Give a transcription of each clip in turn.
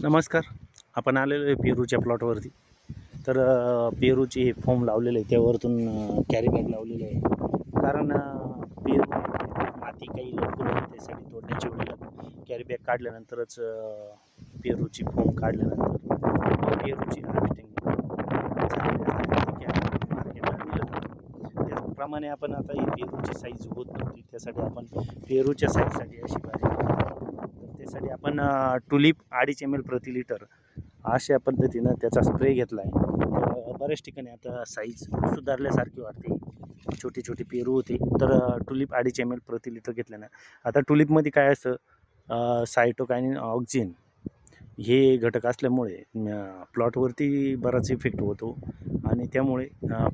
नमस्कार. आपण आलेलो आहे पेरूच्या प्लॉटवरती. तर पेरूचे हे फॉर्म लावलेले आहे, त्यावरतून कॅरी बॅग लावलेले आहे. कारण पेरू माती काही लवकर येते, त्यासाठी तोडण्याच्या वेळेला कॅरी बॅग काढल्यानंतरच पेरूची फॉर्म काढल्यानंतर पेरूची हार्वेस्टिंग मार्केटला दिलं जातं. त्याचप्रमाणे आपण आता ही पेरूची साईज होत नव्हती, त्यासाठी आपण पेरूच्या साईजसाठी अशी त्यासाठी आपण टुलिप 2.5 ml प्रति लिटर अशा पद्धतीनं त्याचा स्प्रे घेतला आहे. बऱ्याच ठिकाणी आता साईज सुधारल्यासारखी वाटते. छोटी छोटी पेरू होते, तर टुलिप 2.5 ml प्रति लिटर घेतल्यानं आता टुलिपमध्ये काय असतं, सायटोकायनिन, ऑक्सिन हे घटक असल्यामुळे प्लॉटवरती बराच इफेक्ट होतो आणि त्यामुळे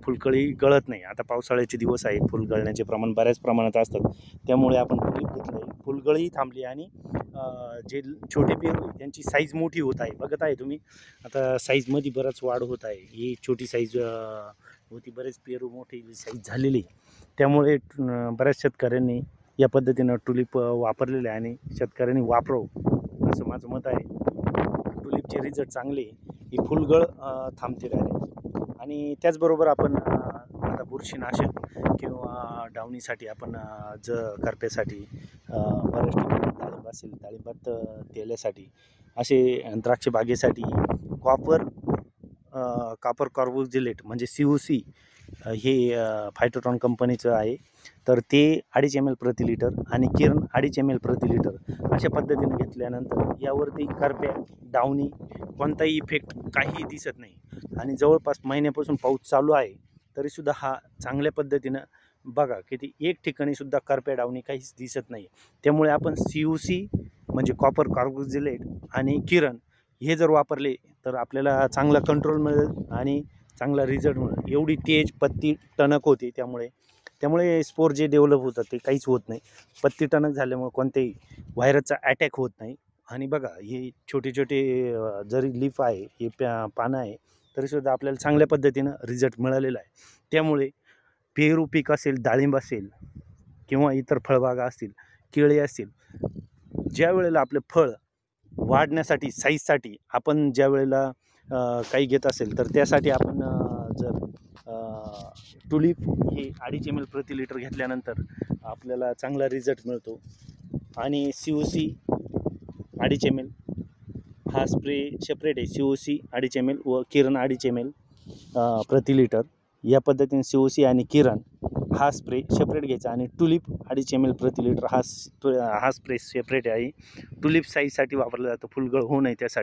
फुलकळी गळत नाही. आता पावसाळ्याचे दिवस आहेत, फुल गळण्याचे प्रमाण बऱ्याच प्रमाणात असतात, त्यामुळे आपण टुलिप घेतलं आहे. फुलगळी थांबली आणि जे छोटे पेरू आहे त्यांची साईज मोठी होत आहे. बघत आहे तुम्ही, आता साईजमध्ये बराच वाढ होत आहे. ही छोटी साईज होती, बरेच पेरू मोठी साईज झालेली, त्यामुळे बऱ्याच शेतकऱ्यांनी या पद्धतीनं टुलिप वापरलेले आहे आणि शेतकऱ्यांनी वापरावं असं माझं मत आहे. टुलिपचे रिझल्ट चांगले, ही फुलगळ थांबते डायरेक्ट. आणि त्याचबरोबर आपण आता बुरशीनाशक किंवा डावणीसाठी आपण करप्यासाठी बऱ्याच ठिकाणी डाळिंब असेल, डाळिंबात तेलासाठी असे द्राक्ष बागेसाठी कॉपर कार्बोक्झिलेट म्हणजे COC हे फायटोट्रॉन कंपनीचं आहे. तर ते 2.5 ml प्रति लिटर आणि किरण 2.5 ml प्रति लिटर अशा पद्धतीने घेतल्यानंतर यावरती करप्या, डावणी कोणताही इफेक्ट काही दिसत नाही. आणि जवळपास महिन्यापासून पाऊस चालू आहे, तरीसुद्धा हा चांगल्या पद्धतीनं बघा किती एक ठिकाणी सुद्धा करप्या, डावणी काहीच दिसत नाही. त्यामुळे आपण COC म्हणजे कॉपर कार्बोक्झिलेट आणि किरण हे जर वापरले तर आपल्याला चांगला कंट्रोल मिळेल आणि चांगला रिझल्ट मिळेल. एवढी तेज पत्ती टणक होते, त्यामुळे स्पोर जे डेव्हलप होतात ते काहीच होत नाही. पत्ती टणक झाल्यामुळे कोणत्याही व्हायरसचा अटॅक होत नाही. आणि बघा, हे छोटे छोटे जरी लीफ आहे, हे पानं आहे, तरीसुद्धा आपल्याला चांगल्या पद्धतीनं रिझल्ट मिळालेला आहे. त्यामुळे पेरू पीक असेल, डाळिंब असेल किंवा इतर फळबागा असतील, केळी असतील, ज्या वेळेला आपलं फळ वाढण्यासाठी, साईजसाठी आपण ज्या वेळेला काही घेत असेल, तर त्यासाठी आपण जर टुलिप हे 2.5 ml प्रति लिटर घेतल्यानंतर आपल्याला चांगला रिझल्ट मिळतो. आणि COC 2.5 ml हा स्प्रे सेपरेट आहे. COC 2.5 ml व किरण 2.5 ml प्रति लिटर या पद्धतीने COC आणि किरण हा स्प्रे सेपरेट घ्यायचा आणि टुलिप 2.5 ml प्रति लिटर हा स्प्रे सेपरेट आहे. टुलिप साईजसाठी वापरला जातो, फुलगळ होऊ नये त्यासाठी.